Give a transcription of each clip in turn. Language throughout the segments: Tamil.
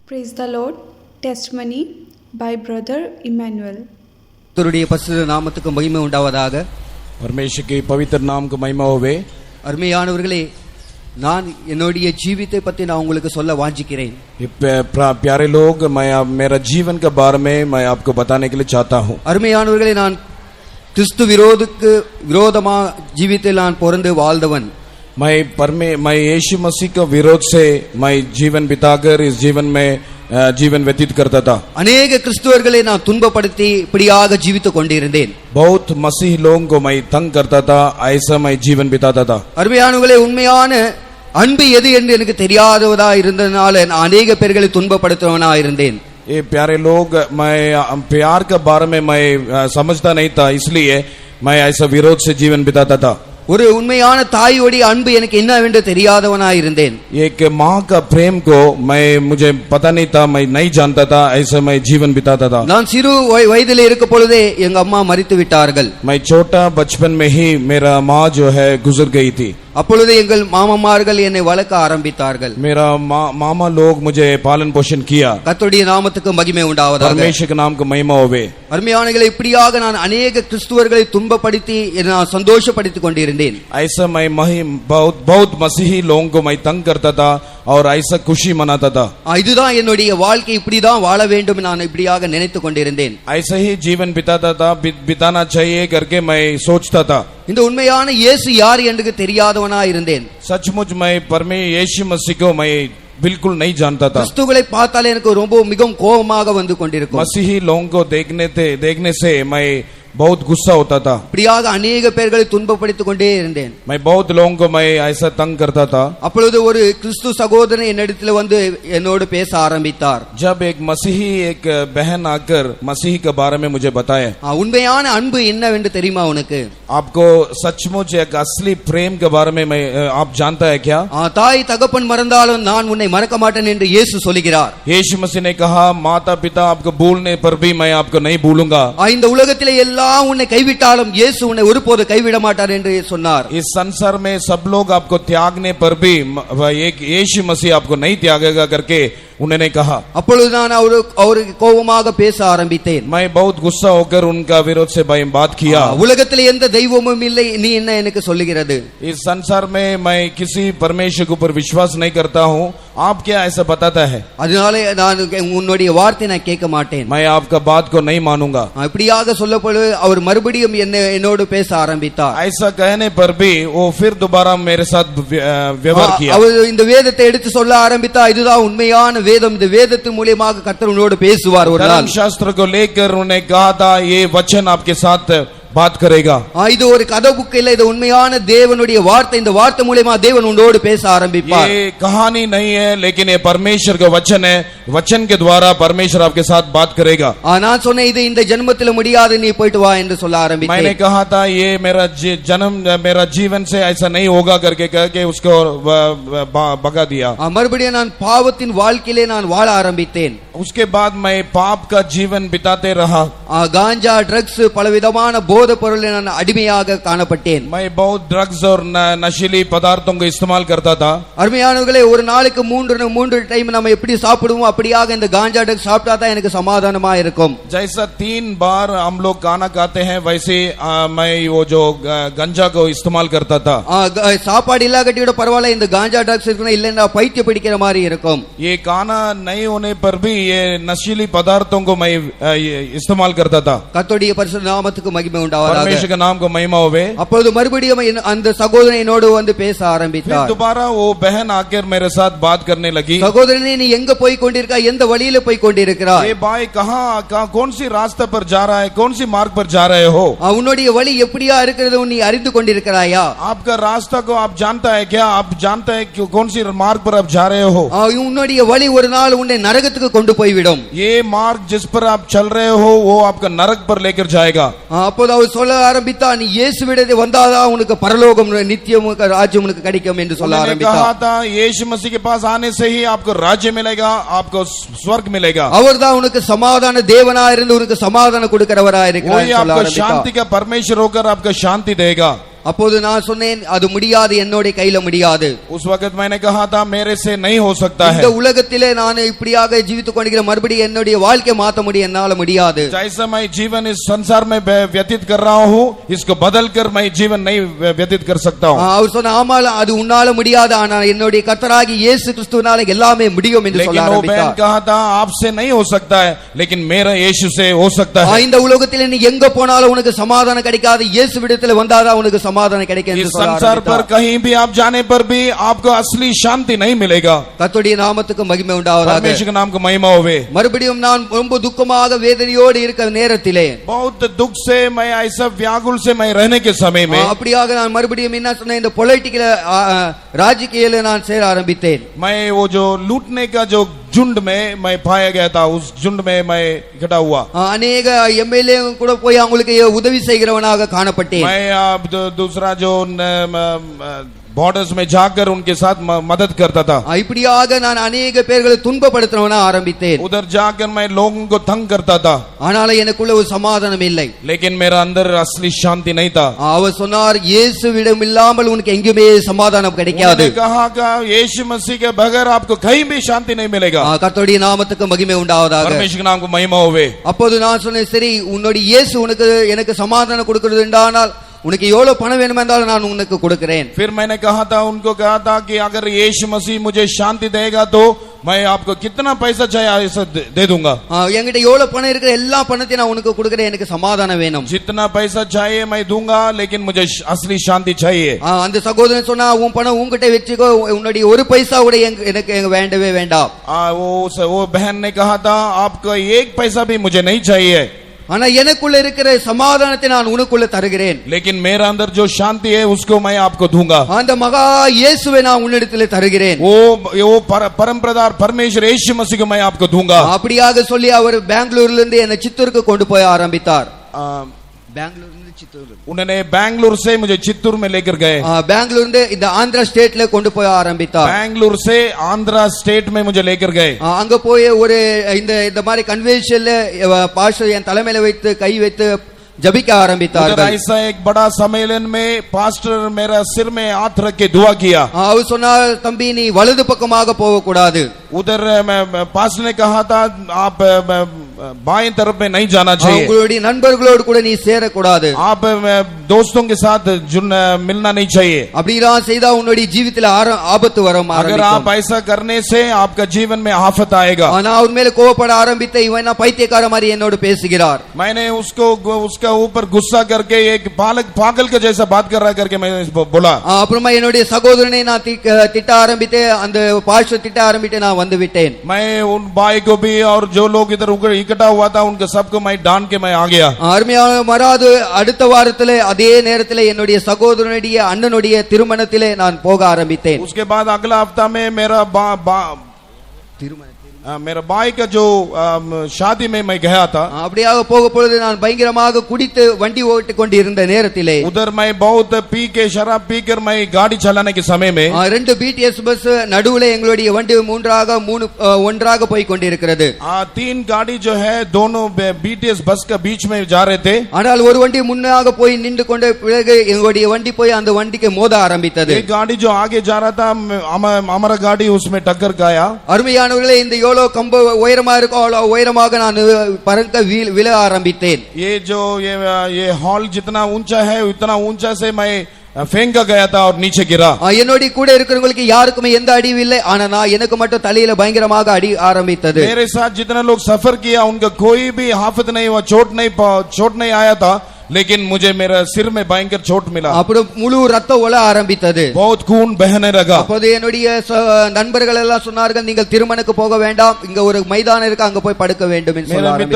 Praise the Lord. Testimony by Brother Emmanuel. கர்த்தருடைய பரிசுத்த நாமத்துக்கு மகிமை உண்டாவதாக. परमेश्वर के पवित्र नाम को महिमा होवे. அருமையானவர்களே, நான் என்னுடைய ஜீவித்தை பற்றி நான் உங்களுக்கு சொல்ல வாஞ்சிக்கிறேன். प्यारे लोग, मैं मेरा जीवन के बारे में मैं आपको बताने के लिए चाहता हूँ. அருமையானவர்களே, நான் கிறிஸ்து விரோதமா ஜீவித்தில் நான் பிறந்து வாழ்ந்தவன். मैं यीशु मसीह के विरोध से मैं जीवन बिताकर इस जीवन में जीवन व्यतीत करता था. अनेक கிறிஸ்தவர்களை நான் துன்பப்படுத்தி இப்படியாக ஜீவித்துக் கொண்டிருந்தேன். बहुत मसीह लोगों को मैं तंग करता था, ऐसा मैं जीवन बिताता था. அருமையானவர்களே, உண்மையான அன்பு எது என்று எனக்கு தெரியாதவதா இருந்ததனால நான் अनेक பேர்களை துன்பப்படுத்துவனா இருந்தேன். ये प्यारे लोग, मैं प्यार के बारे में मैं समझता नहीं था, इसलिए मैं ऐसा विरोध से जीवन बिताता था. ஒரு உண்மையான தாயோடைய அன்பு எனக்கு என்னவென்று தெரியாதவனா இருந்தேன். एक माँ का प्रेम को मुझे पता नहीं था, मैं नहीं जानता था, ऐसा मैं जीवन बिताता था. நான் சிறு வயதில் இருக்கும் பொழுதே எங்க அம்மா மரித்து விட்டார்கள். मैं छोटा बचपन में ही मेरा माँ जो है गुजर गई थी. அப்பொழுது எங்கள் மாமாமார்கள் என்னை வளர்க்க ஆரம்பித்தார்கள். मेरा मामा लोग मुझे पालन पोषण किया. கர்த்தருடைய நாமத்துக்கு மகிமை உண்டாவதாக. परमेश्वर के नाम को महिमा होवे. அருமையானவர்களே, இப்படியாக நான் अनेक கிறிஸ்தவர்களை துன்பப்படுத்தி நான் சந்தோஷப்படுத்திக் கொண்டிருந்தேன். ऐसा मैं बहुत मसीही लोगों को मैं तंग करता था और ऐसा खुशी मनाता था. இதுதான் என்னுடைய வாழ்க்கை, இப்படிதான் வாழ வேண்டும் நான் இப்படியாக நினைத்துக் கொண்டிருந்தேன். ऐसा ही जीवन बिताता था, बिताना चाहिए करके मैं सोचता था. இந்த உண்மையான இயேசு யார் என்று தெரியாதவனா இருந்தேன். सचमुच मैं यीशु मसीह को मैं बिल्कुल नहीं जानता था. கிறிஸ்துவை பார்த்தாலே எனக்கு ரொம்ப மிகவும் கோபமாக வந்து கொண்டிருக்கும். मसीही लोगों को देखने से मैं बहुत गुस्सा होता था. இப்படியாக अनेक பேர்களை துன்பப்படுத்திக் கொண்டே இருந்தேன். मैं बहुत लोगों को मैं ऐसा तंग करता था. அப்பொழுது ஒரு கிறிஸ்து சகோதரன் என்னிடத்தில் வந்து என்னோடு பேச ஆரம்பித்தார். जब एक मसीही एक बहन आकर मसीह के बारे में मुझे बताया. உண்மையான அன்பு என்னவென்று தெரியுமா உனக்கு? आपको सचमुच एक असली प्रेम के बारे में आप जानता है क्या? தாய் தகப்பன் மறந்தாலும் நான் உன்னை மறக்க மாட்டேன் என்று இயேசு சொல்கிறார். यीशु मसीह ने कहा, माता पिता आपको भूलने पर भी मैं आपको नहीं भूलूंगा. இந்த உலகத்திலே எல்லாம் உன்னை கைவிட்டாலும் இயேசு உன்னை ஒருபோது கைவிட மாட்டார் என்று சொன்னார். इस संसार में सब लोग आपको त्यागने पर भी एक यीशु मसीह आपको नहीं त्यागेगा करके उन्होंने कहा. அப்பொழுது நான் அவருக்கு கோபமாக பேச ஆரம்பித்தேன். मैं बहुत गुस्सा होकर उनका विरोध से बात किया. உலகத்திலே எந்த தெய்வமும் இல்லை, நீ என்ன எனக்கு சொல்லுகிறது? इस संसार में मैं किसी परमेश्वर के ऊपर विश्वास नहीं करता हूँ, आप क्या ऐसा बताता है? அதனாலே நான் உன்னுடைய வார்த்தை நான் கேட்க மாட்டேன். मैं आपका बात को नहीं मानूंगा. இப்படியாக சொல்லப்பொழுது அவர் மறுபடியும் என்னோடு பேச ஆரம்பித்தார். ऐसा कहने पर भी वो फिर दोबारा मेरे साथ व्यवहार किया. அவர் இந்த வேதத்தை எடுத்து சொல்ல ஆரம்பித்தா, இதுதான் உண்மையான வேதம், இந்த வேதத்தின் மூலமாக கர்த்தர் உன்னோடு பேசுவார். ஒரு நாள் शास्त्र को लेकर उन्हें कहा था, ये वचन आपके साथ बात करेगा. இது ஒரு கதை புக் இல்ல, இது உண்மையான தேவனுடைய வார்த்தை. இந்த வார்த்தை மூலமா தேவன் உன்னோடு பேச ஆரம்பிப்பார். ये कहानी नहीं है, लेकिन ये परमेश्वर का वचन है. वचन के द्वारा परमेश्वर आपके साथ बात करेगा. நான் சொன்னேன், இது இந்த ஜென்மத்தில் முடியாது, நீ போய்ட்டு வா என்று சொல்ல ஆரம்பித்தேன். मैंने कहा था, ये मेरा जन्म मेरा जीवन से ऐसा नहीं होगा करके कह के उसको भगा दिया. மறுபடியும் நான் பாவத்தின் வாழ்க்கையிலே நான் வாழ ஆரம்பித்தேன். उसके बाद मैं पाप का जीवन बिताते रहा. गांजा ड्रग्स பலவிதமான போதை பொருளை நான் அடிமையாக காணப்பட்டேன். मैं बहुत ड्रग्स और नशीली पदार्थों को इस्तेमाल करता था. அருமையானவர்களே, ஒரு நாளைக்கு மூன்று டைம் நம்ம எப்படி சாப்பிடுவோம், அப்படியாக இந்த गांजा ड्रग्स சாப்பிட்டா தான் எனக்கு சமாதானமா இருக்கும். जैसा 3 बार हम लोग खाना खाते हैं, वैसे मैं वो जो गंजा को इस्तेमाल करता था. சாப்பாடு இல்லாட்டி கூட பரவாயில்ல, இந்த गांजा ड्रग्स இருக்கணும், இல்லன்னா பைத்தியம் பிடிக்கிற மாதிரி இருக்கும். ये खाना नहीं होने पर भी ये नशीली पदार्थों को मैं इस्तेमाल करता था. கர்த்தருடைய பரிசுத்த நாமத்துக்கு மகிமை உண்டாவதாக. परमेश्वर का नाम को महिमा होवे. அப்பொழுது மறுபடியும் அந்த சகோதரன் என்னோடு வந்து பேச ஆரம்பித்தார். फिर दोबारा वो बहन आकर मेरे साथ बात करने लगी. சகோதரனே, நீ எங்க போய் கொண்டிருக்காய், எந்த வழியில போய் கொண்டிருக்கிறாய்? ये भाई कहां कौन सी रास्ते पर जा रहा है, कौन सी मार्ग पर जा रहे हो? உன்னுடைய வழி எப்படியா இருக்கிறது நீ அறிந்து கொண்டிருக்கிறாயா? आपका रास्ता को आप जानता है क्या? आप जानता है कि कौन सी मार्ग पर आप जा रहे हो? உன்னுடைய வழி ஒரு நாள் உன்னை நரகத்துக்கு கொண்டு போய் விடும். ये मार्ग जिस पर आप चल रहे हो वो आपका नरक पर लेकर जाएगा. அப்போது அவர் சொல்ல ஆரம்பித்தா, நீ இயேசுவிடத்தை வந்தாதான் உனக்கு பரலோகம் நித்தியம் ராஜ்யம் உனக்கு கிடைக்கும் என்று சொல்ல ஆரம்பித்தார். कहा था, यीशु मसीह के पास आने से ही आपको राज्य मिलेगा, आपको स्वर्ग मिलेगा. அவர்தான் உனக்கு சமாதான தேவனா இருந்து உனக்கு சமாதானம் கொடுக்கிறவரா இருக்கிறார். आपको शांति का परमेश्वर होकर आपको शांति देगा. அப்போது நான் சொன்னேன் அது முடியாது, என்னோட கையில முடியாது. उस वक्त मैंने कहा था मेरे से नहीं हो सकता है. இந்த உலகத்திலே நான் இப்படியாக ஜீவித்துக் கொண்டிருக்கிற மறுபடியும் என்னுடைய வாழ்க்கை மாற்ற முடியும், என்னால முடியாது. जैसा मैं जीवन इस संसार में व्यतीत कर रहा हूँ, इसको बदलकर मैं जीवन नहीं व्यतीत कर सकता हूँ. அவர் சொன்ன ஆமால அது உன்னால முடியாது, ஆனா என்னுடைய கர்த்தராகி இயேசு கிறிஸ்துவினால எல்லாமே முடியும் என்று சொல்ல लेकिन वो बहन ஆரம்பித்தார். कहा था आपसे नहीं हो सकता है, लेकिन मेरा यीशु से हो सकता है. இந்த உலகத்திலே நீ எங்க போனாலும் உனக்கு சமாதானம் கிடைக்காது, இயேசுவிடத்தில் வந்தாதான் உனக்கு சமாதானம் கிடைக்கும் என்று इस சொல்ல संसार पर ஆரம்பித்தார். कहीं भी आप जाने पर भी आपको असली शांति नहीं मिलेगा. கர்த்தருடைய நாமத்துக்கு மகிமை உண்டாவதாக. परमेश्वर के नाम को महिमा होवे. மறுபடியும் நான் ரொம்ப துக்கமாக வேதனையோடு இருக்கிற நேரத்திலே बहुत दुख से मैं ऐसा व्याकुल से मैं रहने के समय में அப்படியாக நான் மறுபடியும் என்ன சொன்னேன், இந்த பொலிட்டிக்கல் ராஜகீயில நான் சேர ஆரம்பித்தேன். मैं वो जो लूटने का जो झुंड में मैं पाया गया था, उस झुंड में मैं इकट्ठा हुआ. அநேக எம்எல்ஏ கூட போய் அவங்களுக்கு உதவி செய்கிறவனாக காணப்பட்டேன். मैं दूसरा जो बॉर्डर्स में जाकर उनके साथ मदद करता था. இப்படியாக நான் अनेक பேர்களை துன்பப்படுத்துறவனா ஆரம்பித்தேன். उधर जाकर मैं लोगों को तंग करता था. ஆனாலும் எனக்குள்ள ஒரு சமாதானம் இல்லை. लेकिन मेरा अंदर असली शांति नहीं था. அவர் சொன்னார் இயேசுவிடம் இல்லாமல் உனக்கு எங்குமே சமாதானம் கிடைக்காது. उन्होंने कहा कि यीशु मसीह के बगैर आपको कहीं भी शांति नहीं मिलेगा. கர்த்தருடைய நாமத்துக்கு மகிமை உண்டாவதாக. परमेश्वर के नाम को महिमा होवे. அப்போது நான் சொன்னேன், சரி உன்னுடைய இயேசு உனக்கு எனக்கு சமாதானம் கொடுக்கிறது என்றால் உனக்கு எவ்வளவு பணம் வேணுமே என்றாலும் நான் உனக்கு கொடுக்கிறேன். फिर मैंने कहा था, उनको कहा था कि अगर यीशु मसीह मुझे शांति देगा तो मैं आपको कितना पैसा चाहिए ऐसा दे दूंगा. என்கிட்ட எவ்வளவு பணம் இருக்கிற எல்லா பணத்தையும் நான் உனக்கு கொடுக்கிறேன், எனக்கு சமாதானம் வேணும். जितना पैसा चाहिए मैं दूंगा, लेकिन मुझे असली शांति चाहिए. அந்த சகோதரன் சொன்னா உன் பணம் உன்கிட்ட வச்சுக்கோ, உன்னுடைய ஒரு பைசா கூட எனக்கு வேண்டவே வேண்டாம். वो बहन ने कहा था आपका एक पैसा भी मुझे नहीं चाहिए, ஆனா எனக்குள்ள இருக்கிற சமாதானத்தை நான் உனக்குள்ள தருகிறேன். लेकिन मेरा अंदर जो शांति है उसको मैं आपको दूंगा. அந்த மகா இயேசுவை நான் உன்னிடத்தில் தருகிறேன். वो परम प्रधान परमेश्वर यीशु मसीह को मैं आपको दूंगा. அப்படியாக சொல்லி அவர் பெங்களூர்ல இருந்து என்னை சித்தூருக்கு கொண்டு போய் ஆரம்பித்தார். பெங்களூர் उन्होंने बेंगलुरु से मुझे चित्तूर में लेकर गए. பெங்களூர் இருந்து இந்த ஆந்திரா ஸ்டேட்ல கொண்டு போய் ஆரம்பித்தார். बेंगलुरु से आंध्रा स्टेट में मुझे लेकर गए. அங்க போய் ஒரு இந்த மாதிரி கன்வென்ஷன்ல பாஸ்டர் என் தலைமையில வைத்து கை வைத்து जबिका आरंभिताர்கள். ऐसा एक बड़ा सम्मेलन में पास्टर मेरा सिर में हाथ रख के दुआ किया. அவர் சொன்னார், தம்பி நீ வலது பக்கமாக போக கூடாது. उधर पास्टर ने कहा था आप बाएं तरफ में नहीं जाना चाहिए. உங்களுடைய நண்பர்களோடு கூட நீ சேர கூடாது. आप दोस्तों के साथ मिलना नहीं चाहिए. அப்படிலாம் செய்தா உன்னுடைய ஜீவிதத்தில் ஆபத்து வரும். अगर आप ऐसा करने से आपका जीवन में आफत आएगा. நான் அவர் மேல கோபப்பட ஆரம்பித்த இவன் பைத்தியக்கார மாதிரி என்னோடு பேசுகிறார். मैंने उसका ऊपर गुस्सा करके एक पागल के जैसा बात कर रहा करके मैं बोला. அப்புறமா என்னுடைய சகோதரனை நான் திட்ட ஆரம்பித்து அந்த பாஸ்டர் திட்ட ஆரம்பித்து நான் வந்து விட்டேன். मैं उन भाई को भी और जो लोग इधर इकट्ठा हुआ था उनके सबको मैं डांट के मैं आ गया. அருமையான மராது அடுத்த வாரத்திலே அதே நேரத்திலே என்னுடைய சகோதரனுடைய அண்ணனுடைய திருமணத்திலே நான் போக ஆரம்பித்தேன். उसके बाद अगला हफ्ता में मेरा भाई का जो शादी में मैं गया था. அப்படியாக போக பொழுது நான் பயங்கரமாக குடித்து வண்டி ஓட்டிக் கொண்டிருந்த நேரத்திலே उधर मैं बहुत पी के शराब पीकर मैं गाड़ी चलाने के समय में ரெண்டு பிடிஎஸ் பஸ் நடுவுல எங்களுடைய வண்டி ஒன்றாக போய் கொண்டிருக்கிறது. 3 गाड़ी जो है दोनों बीटीएस बस का बीच में जा रहे थे. ஆனால் ஒரு வண்டி முன்னாக போய் நின்று கொண்ட பிறகு எங்களுடைய வண்டி போய் அந்த வண்டிக்கு மோத ஆரம்பித்தது. एक गाड़ी जो आगे जा रहा था हमारा गाड़ी उसमें टक्कर खाया. அருமையானவர்களே, இந்த கம்ப உயரமா இருக்கோ அவ்வளவு உயரமாக நான் பறக்க விழ ஆரம்பித்தேன். ये हॉल जितना ऊंचा है उतना ऊंचा से मैं फेंका गया था और नीचे गिरा. என்னோட கூட இருக்கிறவங்களுக்கு யாருக்குமே எந்த அடியும் இல்லை, ஆனா நான் எனக்கு மட்டும் தலையில பயங்கரமாக அடி ஆரம்பித்தது. मेरे साथ जितने लोग सफर किया उनका कोई भी हाफत नहीं हुआ, चोट नहीं आया था, लेकिन मुझे मेरा सिर में भयंकर चोट मिला. அப்புறம் முழு ரத்தம் ஒல ஆரம்பித்தது. बहुत खून बहने लगा. அப்போது என்னுடைய நண்பர்கள் எல்லாம் சொன்னார்கள், நீங்கள் திருமணக்கு போக வேண்டாம், இங்க ஒரு மைதானம் இருக்கு, அங்க போய் படுக்க வேண்டும் என்று சொன்னார்கள்.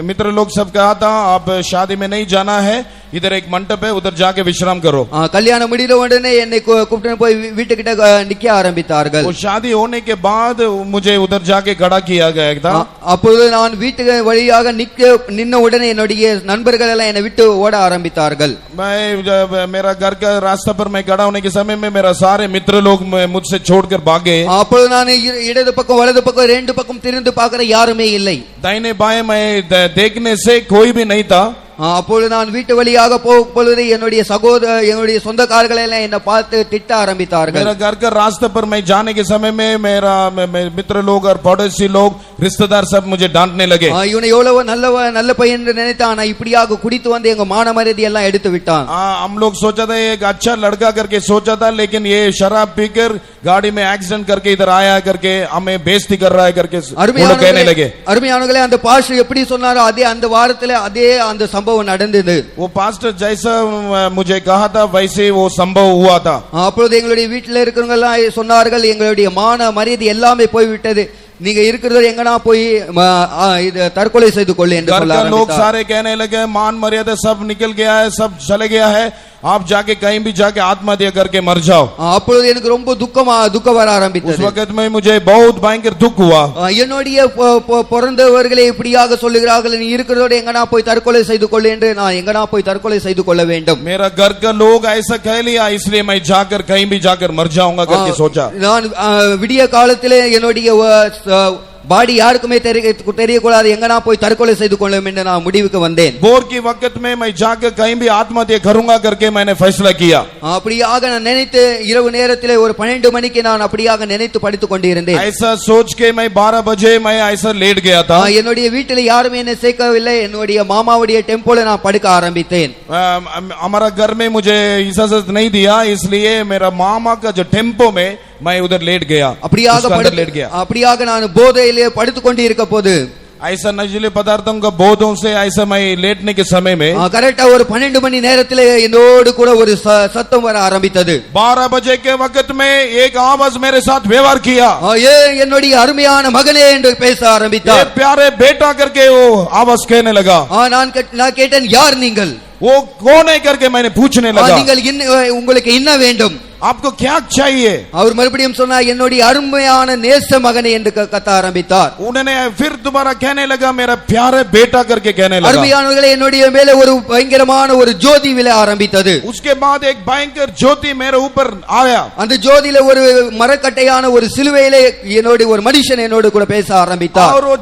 मित्र लोग सब कहा था आप शादी में नहीं जाना है, इधर एक मंडप है उधर जाके विश्राम करो. கல்யாணம் முடிந்த உடனே என்னை கூப்பிட்டு போய் வீட்டுக்கிட்ட நிக்க ஆரம்பித்தார்கள். वो शादी होने के बाद मुझे उधर जाके खड़ा किया गया था. அப்போது நான் வீட்டுக்கு வழியாக நின்ன உடனே என்னுடைய நண்பர்கள் எல்லாம் என்னை விட்டு ஓட ஆரம்பித்தார்கள். मेरा घर का रास्ता पर मैं खड़ा होने के समय में मेरा सारे मित्र लोग मुझसे छोड़कर भागे. அப்போது நான் இடது பக்கம் வலது பக்கம் ரெண்டு பக்கம் திரும்பி பார்க்கிற யாருமே இல்லை. दाहिने बाएं मैं देखने से कोई भी नहीं था. அப்பொழுது நான் வீட்டு வழியாக போகும் பொழுது என்னுடைய சொந்தக்காரர்கள் எல்லாம் என்னை பார்த்து திட்ட ஆரம்பித்தார்கள். मेरा घर का रास्ते पर मैं जाने के समय में मेरा मित्र लोग और पड़ोसी लोग रिश्तेदार सब मुझे डांटने लगे. இவனை எவ்வளவு நல்ல பையன் என்று நினைத்தான், ஆனா இப்படியாக குடித்து வந்து எங்க மான மரியாதை எல்லாம் எடுத்து விட்டான். हम लोग सोचा था एक अच्छा लड़का करके सोचा था, लेकिन ये शराब पीकर गाड़ी में एक्सीडेंट करके इधर आया करके हमें बेइज्जती कर रहा है करके वो लोग कहने लगे. அருமையானவர்களே, அந்த பாஸ்டர் எப்படி சொன்னாரோ அதே அந்த வாரத்துல அதே அந்த சம்பவம் நடந்தது. वो पास्टर जैसा मुझे कहा था वैसे वो संभव हुआ था. அப்பொழுது எங்களுடைய வீட்டில் இருக்கிறவங்க எல்லாம் சொன்னார்கள், எங்களுடைய மான மரியாதை எல்லாமே போய்விட்டது, நீங்க இருக்கிறது எங்கனா போய் இது தற்கொலை செய்து கொள்ளு என்று சொன்னார்கள். लोग सारे कहने लगे मान मर्यादा सब निकल गया है, सब चले गया है, आप जाके कहीं भी जाके आत्महत्या करके मर जाओ. அப்பொழுது எனக்கு ரொம்ப துக்கம் வர ஆரம்பித்தது. उस वक्त में मुझे बहुत भयंकर दुख हुआ. என்னுடைய பிறந்தவர்களே இப்படியாக சொல்லுகிறார்கள், நீ இருக்கிறதோட எங்கனா போய் தற்கொலை செய்து கொள்ளு என்று. நான் எங்கனா போய் தற்கொலை செய்து கொள்ள வேண்டும். मेरा घर का लोग ऐसा कह लिया, इसलिए मैं जाकर कहीं भी जाकर मर जाऊंगा करके सोचा. நான் விடிய காலத்திலே என்னுடைய பாடி யாருக்குமே தெரியக்கூடாது, எங்கனா போய் தற்கொலை செய்து கொள்ளும் என்று நான் முடிவுக்கு வந்தேன். बोर की वक्त में मैं जाकर कहीं भी आत्महत्या करूंगा करके मैंने फैसला किया. அப்படியாக நான் நினைத்து இரவு நேரத்திலே ஒரு 12 மணிக்கு நான் அப்படியாக நினைத்து படித்துக் கொண்டிருந்தேன். ऐसा सोच के मैं 12 बजे मैं ऐसा लेट गया था. என்னுடைய வீட்டில் யாருமே என்னை சேர்க்கவில்லை. என்னுடைய மாமாவுடைய டெம்போல நான் படுக்க ஆரம்பித்தேன். हमारा घर में मुझे इजाजत नहीं दिया, इसलिए मेरा मामा का जो टेम्पो में मैं उधर लेट गया. அப்படியாக நான் போதையிலே படுத்துக் கொண்டு இருக்க போது ऐसा नशीले पदार्थों का बोधों से ऐसा मैं लेटने के समय में கரெக்டா ஒரு 12 மணி நேரத்திலே என்னோடு கூட ஒரு சத்தம் வர ஆரம்பித்தது. 12 बजे के वक्त में एक आवाज मेरे साथ व्यवहार किया. என்னுடைய அருமையான மகனே என்று பேச ஆரம்பித்தார். प्यारे बेटा करके वो आवाज कहने लगा. நான் கேட்டேன், யார் நீங்கள்? वो कौन है करके मैंने पूछने लगा. நீங்கள் உங்களுக்கு என்ன வேண்டும்? आपको क्या चाहिए? அவர் மறுபடியும் சொன்னார், என்னுடைய அருமையான நேச மகனே என்று கத்த ஆரம்பித்தார். उन्होंने फिर दोबारा कहने लगा मेरा प्यारे बेटा करके कहने लगा. அருமையானவர்களே, என்னுடைய மேலே ஒரு பயங்கரமான ஒரு ஜோதி விழ ஆரம்பித்தது. उसके बाद एक भयंकर ज्योति मेरे ऊपर आया. அந்த ஜோதியில ஒரு மரக்கட்டையான ஒரு சிலுவையிலே என்னோட ஒரு மனுஷன் என்னோடு கூட பேச ஆரம்பித்தார். और वो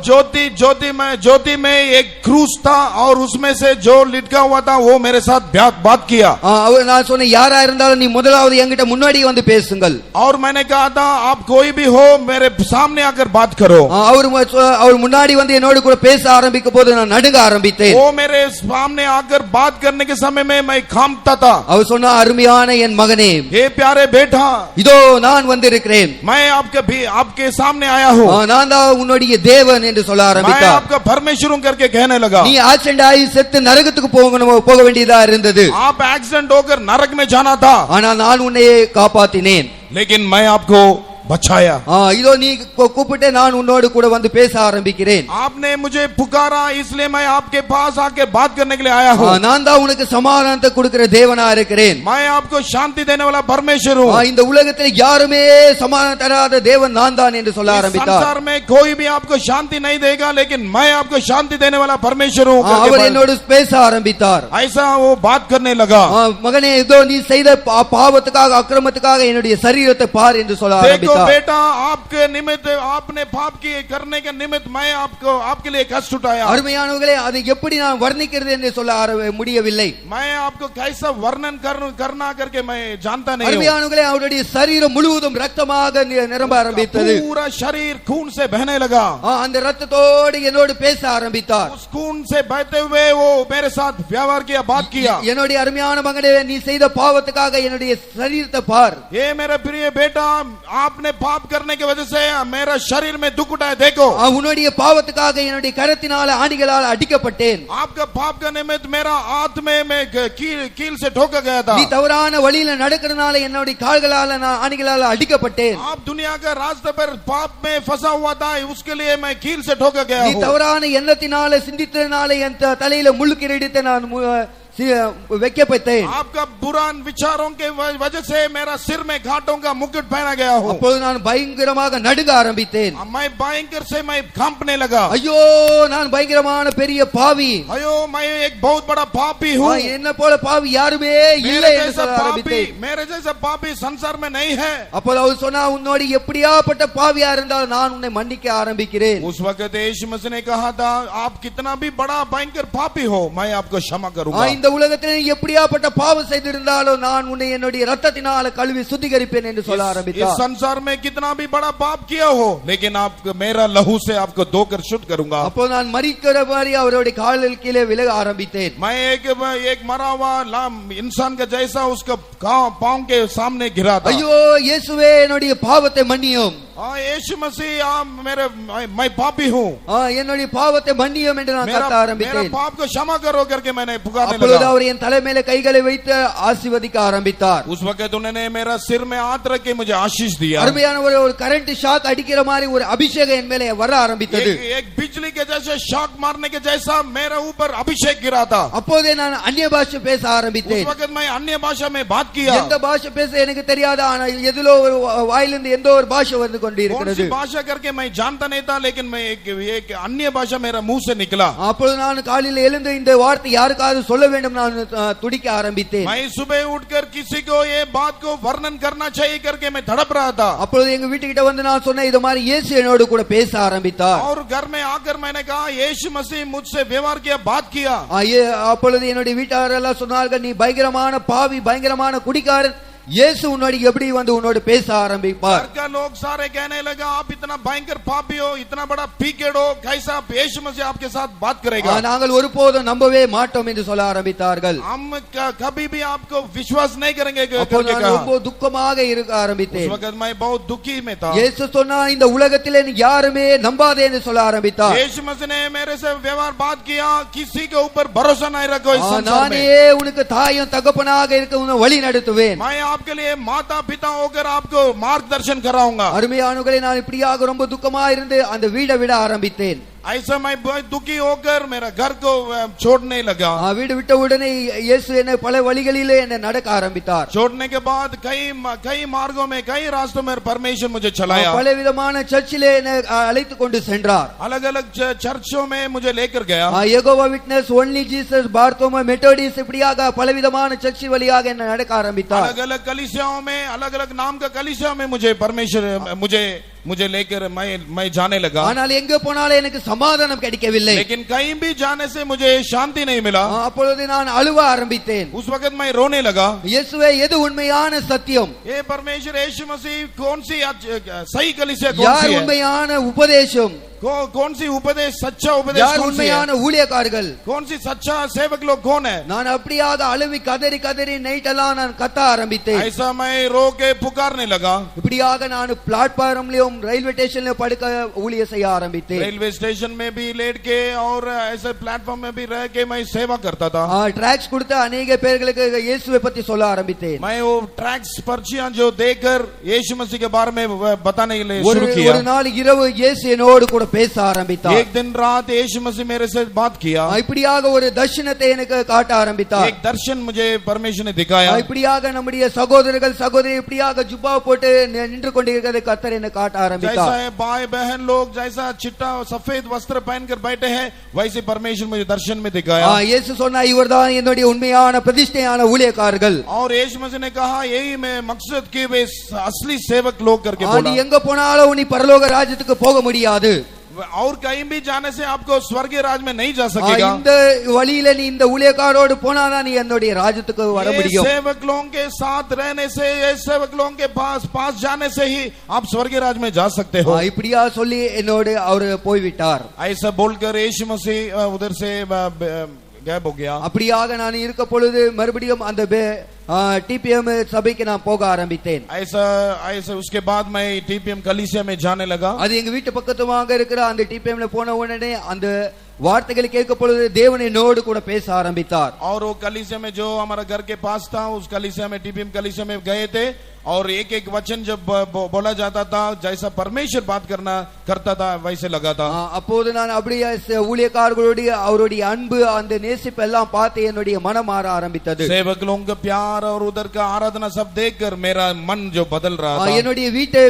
ज्योति में एक क्रूस था और उसमें से जो लटका हुआ था वो मेरे साथ बात किया. நான் சொன்னேன், யாரா இருந்தாலும் நீ முதலாவது என்கிட்ட முன்னாடி வந்து பேசுங்கள். और मैंने कहा था आप कोई भी हो मेरे सामने आकर बात करो. அவர் முன்னாடி வந்து என்னோடு கூட பேச ஆரம்பிக்கும் போது நான் நடுங்க ஆரம்பித்தேன். वो मेरे सामने आकर बात करने के समय में मैं कांपता था. அவர் சொன்னா, அருமையான என் மகனே, हे प्यारे बेटा, இதோ நான் வந்திருக்கிறேன். मैं आपके सामने आया हूँ. நான் தான் உன்னுடைய தேவன் என்று சொல்ல ஆரம்பித்தார். मैं आपका परमेश्वर हूं करके कहने लगा. நீ ஆக்சிடென்ட் ஆகி செத்து நரகத்துக்கு போக வேண்டியதா இருந்தது. आप एक्सीडेंट होकर नरक में जाना था. ஆனால் நான் உன்னை காப்பாத்தினேன். लेकिन मैं आपको बचाया. இதோ நீ கூப்பிட்டு நான் உன்னோடு கூட வந்து பேச ஆரம்பிக்கிறேன். आपने मुझे पुकारा, इसलिए मैं आपके पास आके बात करने के लिए आया हूँ. நான் தான் உனக்கு சமாதானத்தை கொடுக்கிற தேவனா இருக்கிறேன். मैं आपको शांति देने वाला परमेश्वर हूँ. இந்த உலகத்தில் யாருமே சமாதானம் தராத தேவன் நான் தான் என்று சொல்ல ஆரம்பித்தார். संसार में कोई भी आपको शांति नहीं देगा, लेकिन मैं आपको शांति देने वाला परमेश्वर हूँ. அவர் என்னோடு பேச ஆரம்பித்தார். ऐसा वो बात करने लगा. மகனே, இதோ நீ செய்த பாவத்துக்காக அக்கிரமத்துக்காக என்னுடைய சரீரத்தை பார் என்று சொல்ல ஆரம்பித்தார். बेटा, आपके निमित्त आपने पाप किए करने के निमित्त मैं आपके लिए कष्ट उठाया. அருமையானவர்களே, அதை எப்படி நான் வர்ணிக்கிறது என்று சொல்ல முடியவில்லை. मैं आपको कैसा वर्णन करना करके मैं जानता नहीं हूं. அருமையானவர்களே, அவருடைய சரீரம் முழுவதும் ரத்தமாக நிரம்ப ஆரம்பித்தது. पूरा शरीर खून से बहने लगा. அந்த ரத்தத்தோடு என்னோடு பேச ஆரம்பித்தார். उस खून से बहते हुए वो मेरे साथ व्यवहार किया, बात किया. என்னுடைய அருமையான மகனே, நீ செய்த பாவத்துக்காக என்னுடைய சரீரத்தை பார். ये मेरा प्रिय बेटा, आपने पाप करने की वजह से मेरा शरीर में दुख उठाया. देखो, உன்னுடைய பாவத்துக்காக என்னுடைய கரத்தினால ஆணிகளால் அடிக்கப்பட்டேன். आपका पाप का निमित्त मेरा आत्मा में कील से ठोका गया था. நீ தவறான வழியில நடக்கிறதுனால என்னுடைய கால்களால நான் ஆணிகளால் அடிக்கப்பட்டேன். आप दुनिया का रास्ते पर पाप में फंसा हुआ था, उसके लिए मैं कील से ठोका गया हूं. நீ தவறான எண்ணத்தினால சிந்தித்ததனால என் தலையில முள் கிரீடத்தை நான் வைக்கப்பட்டேன். आपका बुरा विचारों के वजह से मेरा सिर में घाटों का मुकुट पहना गया हो. அப்பொழுது நான் பயங்கரமாக நடுங்க ஆரம்பித்தேன். मैं भयंकर से मैं कांपने लगा. ஐயோ நான் பயங்கரமான பெரிய பாவி. अयो मैं एक बहुत बड़ा पापी हूँ. என்ன போல பாவி யாருமே இல்லை என்று சொல்ல ஆரம்பித்தேன். मेरे जैसा पापी संसार में नहीं है. அப்பொழுது அவர் சொன்னார், உன்னோடு எப்படியாப்பட்ட பாவியா இருந்தாலும் நான் உன்னை மன்னிக்க ஆரம்பிக்கிறேன். उस वक्त यीशु मसीह ने कहा था, आप कितना भी बड़ा भयंकर पापी हो मैं आपको क्षमा करूंगा. இந்த உலகத்தில் எப்படியாப்பட்ட பாவம் செய்திருந்தாலும் நான் உன்னை என்னுடைய இரத்தத்தினால கழுவி சுத்திகரிப்பேன் என்று சொல்ல ஆரம்பித்தார். इस संसार में कितना भी बड़ा पाप किया हो लेकिन आप मेरा लहू से आपको धोकर शुद्ध करूंगा. அப்போ நான் மரிக்கிற மாதிரி அவருடைய காலில் கீழே விலக ஆரம்பித்தேன். मैं एक मरा हुआ इंसान का जैसा उसका पांव के सामने गिरा था. ஐயோ இயேசுவே என்னுடைய பாவத்தை மன்னியும். यीशु मसीह मैं पापी हूँ. என்னுடைய பாவத்தை மன்னியும் என்று நான் கத்த ஆரம்பித்தேன். मेरा पाप को क्षमा करो करके मैंने पुकारने लगा. அப்பொழுது அவர் என் தலை மேலே கைகளை வைத்து ஆசீர்வதிக்க ஆரம்பித்தார். उस वक्त उन्होंने मेरा सिर में हाथ रख के मुझे आशीष दिया. அருமையான ஒரு கரண்ட் ஷாக் அடிக்கிற மாதிரி ஒரு அபிஷேகம் என் மேலே வர ஆரம்பித்தது. एक बिजली के जैसे शॉक मारने के जैसा मेरे ऊपर अभिषेक गिरा था. அப்போதே நான் அந்நிய பாஷை பேச ஆரம்பித்தேன். उस वक्त मैं अन्य भाषा में बात किया. எந்த பாஷை பேச எனக்கு தெரியாது, ஆனால் எதிலோ ஒரு வாயிலிருந்து எந்த ஒரு பாஷை வந்து கொண்டிருக்கிறது. कौन सी भाषा करके मैं जानता नहीं था लेकिन मैं एक अन्य भाषा मेरा मुंह से निकला. அப்பொழுது நான் காலையில் எழுந்து இந்த வார்த்தை யாருக்காவது சொல்ல வேண்டும் நான் துடிக்க ஆரம்பித்தேன். मैं सुबह उठकर किसी को ये बात को वर्णन करना चाहिए करके मैं तड़प रहा था. அப்பொழுது எங்க வீட்டுக்கிட்ட வந்து நான் சொன்னேன், இது மாதிரி இயேசு என்னோடு கூட பேச ஆரம்பித்தார். और घर में आकर मैंने कहा यीशु मसीह मुझसे व्यवहार किया, बात किया. அப்பொழுது என்னுடைய வீட்டார் எல்லாம் சொன்னார்கள், நீ பயங்கரமான பாவி, பயங்கரமான குடிகாரன், இயேசு உன்னோடு எப்படி வந்து உன்னோடு பேச ஆரம்பிப்பார். घर का लोग सारे कहने लगा, आप इतना भयंकर पापी हो, इतना बड़ा पीकेड हो, कैसा यीशु मसीह आपके साथ बात करेगा. நாங்கள் ஒருபோதும் நம்பவே மாட்டோம் என்று சொல்ல ஆரம்பித்தார்கள். हम कभी भी आपको विश्वास नहीं करेंगे करके कहा. ரொம்ப துக்கமாக இருக்க ஆரம்பித்தேன். उस वक्त मैं बहुत दुखी में था. இயேசு சொன்னா இந்த உலகத்திலே யாருமே நம்பாதே என்று சொல்ல ஆரம்பித்தார். यीशु मसीह ने मेरे से व्यवहार बात किया, किसी के ऊपर भरोसा नहीं रखो इस संसार में. நானே உனக்கு தாயும் தகப்பனாக இருக்க உன்னை வழி நடத்துவேன். आपके लिए माता पिता होकर आपको मार्गदर्शन कराऊंगा. அருமையானவர்களே, நான் இப்படியாக ரொம்ப துக்கமா இருந்து அந்த வீடை விட ஆரம்பித்தேன். ऐसा मैं दुखी होकर मेरा घर को छोड़ने लगा. வீடு விட்ட உடனே இயேசு என்னை பல வழிகளிலே என்னை நடக்க ஆரம்பித்தார். छोड़ने के बाद कई मार्गों में कई रास्तों में परमेश्वर मुझे चलाया. பல விதமான சர்ச்சிலே என்னை அழைத்து கொண்டு சென்றார். अलग अलग चर्चों में मुझे लेकर गया. யெகோவா விட்னஸ், ஒன்லி ஜீசஸ், பார்த்தோமா மெத்தோடிஸ்ட், இப்படியாக பல விதமான சர்ச் வழியாக என்னை நடக்க ஆரம்பித்தார். अलग अलग कलीसियाओं में, अलग अलग नाम का कलीसिया में मुझे परमेश्वर मुझे लेकर मैं जाने लगा. ஆனால் எங்க போனாலும் எனக்கு சமாதானம் கிடைக்கவில்லை. लेकिन कहीं भी जाने से मुझे शांति नहीं मिला. அப்பொழுது நான் அழுவ ஆரம்பித்தேன். उस वक्त मैं रोने लगा. இயேசுவே, எது உண்மையான சத்தியம்? ये परमेश्वर यीशु मसीह कौन सी सही कलीसिया कौन யார் सी है? உண்மையான உபதேசம்? कौन सी उपदेश सच्चा उपदेश யார் कौन सी है? உண்மையான ஊழியக்காரர்கள்? कौन सी सच्चा सेवक लोग कौन है? நான் அப்படியாக அழுவி கதறி கதறி நைட்டெல்லாம் நான் கத்த ஆரம்பித்தேன். ऐसा मैं रो के पुकारने लगा. இப்படியாக நான் பிளாட்ஃபார்ம்லயும் ரயில்வே ஸ்டேஷன்ல படுக்க ஊழிய செய்ய ஆரம்பித்தேன். रेलवे स्टेशन में भी लेट के और ऐसे प्लेटफॉर्म में भी रह के मैं सेवा करता था. ट्रैक्स கொடுத்த अनेक பேர்களுக்கு இயேசுவை பத்தி சொல்ல ஆரம்பித்தேன். मैं वो ट्रैक्स पर्चियां जो देकर यीशु मसीह के बारे में बताने के लिए शुरू किया. ஒரு நாள் இரவு இயேசு என்னோடு கூட பேச ஆரம்பித்தார். एक दिन रात यीशु मसीह मेरे से बात किया. இப்படியாக ஒரு தரிசனத்தை எனக்கு காட்ட ஆரம்பித்தார். एक दर्शन मुझे परमेश्वर ने दिखाया. இப்படியாக நம்முடைய சகோதரர்கள் சகோதரி இப்படியாக ஜுப்பா போட்டு நின்று கொண்டிருக்கிறதை கர்த்தர் எனக்கு காட்ட ஆரம்பித்தார். जैसा भाई बहन लोग जैसा चिट्टा सफेद वस्त्र पहनकर बैठे हैं वैसे परमेश्वर मुझे दर्शन में दिखाया. இயேசு சொன்னா, இவர்தான் என்னுடைய உண்மையான பிரதிஷ்டையான ஊழியக்காரர்கள். और यीशु मसीह ने कहा यही मैं मकसद कि वे असली सेवक लोग करके बोला. நீ எங்க போனாலும் நீ பரலோக ராஜ்யத்துக்கு போக முடியாது. और कहीं भी जाने से आपको स्वर्गीय राज में नहीं जा सकेगा. இந்த வழியில நீ இந்த ஊழியக்காரோடு போனாதான் நீ என்னுடைய ராஜ்யத்துக்கு வர முடியும். सेवक लोगों के साथ रहने से, ये सेवक लोगों के पास जाने से ही आप स्वर्गीय राज में जा सकते हो. இப்படியா சொல்லி என்னோடு அவர் போய்விட்டார். ऐसा बोलकर यीशु मसीह उधर से गायब हो गया. அப்படியாக நான் இருக்க பொழுது மறுபடியும் அந்த டிபிஎம் சபைக்கு நான் போக ஆரம்பித்தேன். ऐसा उसके बाद मैं टीपीएम कलीसिया में जाने लगा. அது எங்க வீட்டு பக்கத்துமாக இருக்கிற அந்த டிபிஎம்ல போன உடனே அந்த வார்த்தைகளை கேட்க பொழுது தேவன் என்னோடு கூட பேச ஆரம்பித்தார். और वो कलीसिया में जो हमारा घर के पास था, उस कलीसिया में टीपीएम कलीसिया में गए थे और एक एक वचन जब बोला जाता था, जैसा परमेश्वर बात करता था वैसे लगा था. அப்போது நான் அப்படியே ஊழியக்காரர்களுடைய அவருடைய அன்பு அந்த நேசிப்பு எல்லாம் பார்த்து என்னுடைய மனம் மாற ஆரம்பித்தது. सेवक लोगों का प्यार और उधर का आराधना सब देखकर मेरा मन जो बदल रहा था. என்னுடைய வீட்டை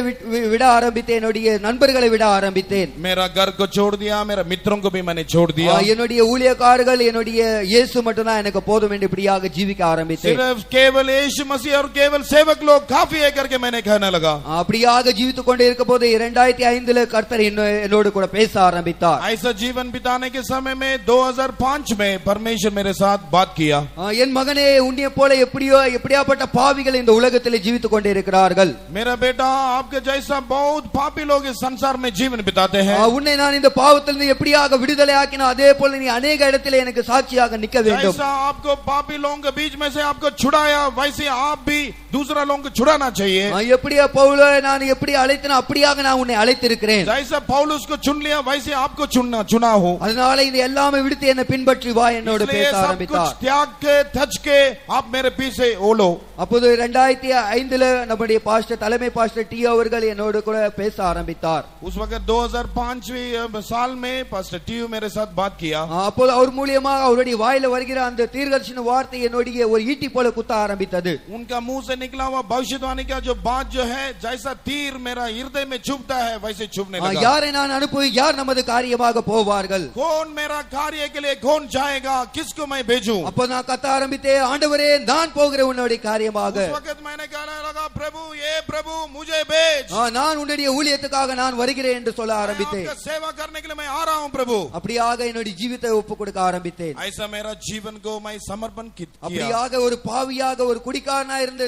விட ஆரம்பித்தேன், என்னுடைய நண்பர்களை விட ஆரம்பித்தேன். मेरा घर को छोड़ दिया, मेरा मित्रों को भी मैंने छोड़ दिया. என்னுடைய ஊழியக்காரர்கள் என்னுடைய இயேசு மட்டும் தான் எனக்கு போதும் என்று இப்படியாக ஜீவிக்க ஆரம்பித்தேன். सिर्फ केवल यीशु मसीह और केवल सेवक लोग काफी है करके मैंने कहने लगा. அப்படியாக ஜீவித்துக் கொண்டே இருக்கும்போது 2005 கர்த்தர் என்னோடு கூட பேச ஆரம்பித்தார். ऐसा जीवन बिताने के समय में 2005 में परमेश्वर मेरे साथ बात किया. என் மகனே, உன்னை போல எப்படியாப்பட்ட பாவிகள் இந்த உலகத்தில் ஜீவித்துக் கொண்டே இருக்கிறார்கள். मेरा बेटा, आपके जैसा बहुत पापी लोग इस संसार में जीवन बिताते हैं. உன்னை நான் இந்த பாவத்திலிருந்து எப்படியாக விடுதலை ஆக்கினோ அதே போல நீ अनेक இடத்திலே எனக்கு சாட்சியாக நிற்க வேண்டும். जैसा आपको पापी लोगों के बीच में से आपको छुड़ाया, वैसे आप भी दूसरा लोगों को छुड़ाना चाहिए. எப்படியா பவுலை நான் எப்படி அழைத்தேனோ அப்படியாக நான் உன்னை அழைத்திருக்கிறேன். जैसा पौलुस को चुन लिया वैसे आपको चुना हूं. அதனால இது எல்லாமே விடுத்து என்னை பின்பற்றி வா என்னோடு பேச ஆரம்பித்தார். त्याग के तज के आप मेरे पीछे ओलो. அப்போது 2005 நம்முடைய பாஸ்டர் தலைமை பாஸ்டர் டி அவர்கள் என்னோடு கூட பேச ஆரம்பித்தார். उस वक्त 2005 साल में पास्टर टी मेरे साथ बात किया. அப்போது அவர் மூலமாக அவருடைய வாயில வருகிற அந்த தீர்க்கதரிசன வார்த்தை என்னுடைய ஒரு ஈட்டி போல குத்த ஆரம்பித்தது. उनका मुंह से निकला हुआ भविष्यवाणी का जो बात जो है, जैसा तीर मेरा हृदय में चुभता है वैसे चुभने लगा. யாரை நான் அனுப்புவேன், யார் நமது காரியமாக போவார்கள், कौन मेरा कार्य के लिए कौन जाएगा, किसको मैं भेजूं. அப்போ நான் கத்த ஆரம்பித்தேன், ஆண்டவரே நான் போகிறேன் உன்னுடைய காரியமாக. उस वक्त मैंने कहने लगा, प्रभु ये प्रभु मुझे भेज. நான் उन्னுடைய ஊழியத்துக்காக நான் வருகிறேன் என்று சொல்ல ஆரம்பித்தேன். आपका सेवा करने के लिए मैं आ रहा हूं प्रभु. அப்படியாக என்னுடைய ஜீவித்தை ஒப்புக் கொடுக்க ஆரம்பித்தேன். ऐसा मेरा जीवन को मैं समर्पण किया. அப்படியாக ஒரு பாவியாக ஒரு குடிகாரனா இருந்த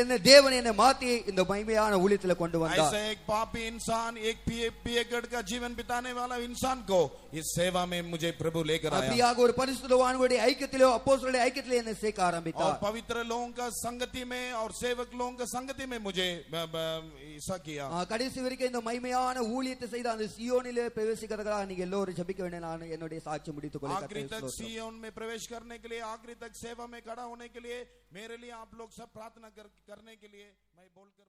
என்ன தேவன் என்னை மாத்தி இந்த மகிமையான ஊழியத்துல கொண்டு வந்தார். ऐसे एक पापी इंसान, एक पिएगढ़ का जीवन बिताने वाला इंसान को इस सेवा में मुझे प्रभु लेकर आया. அப்படியாக ஒரு பரிசுத்தவான்களுடைய ஐக்கியத்திலோ அப்போஸ்தலருடைய ஐக்கியத்திலே என்னை சேர்க்க ஆரம்பித்தார். और पवित्र लोगों का संगति में और सेवक लोगों का संगति में मुझे ऐसा किया. கடைசி வரைக்கும் இந்த மகிமையான ஊழியத்தை செய்த அந்த சியோனிலே பிரவேசிக்கிறதுக்காக நீங்க எல்லோரும் ஜெபிக்க வேண்டும். நான் என்னுடைய சாட்சி முடித்துக் கொள்கிறேன். आखिरी तक सियोन में प्रवेश करने के लिए, आखिरी तक सेवा में खड़ा होने के लिए मेरे लिए आप लोग सब प्रार्थना करने के लिए मैं बोलकर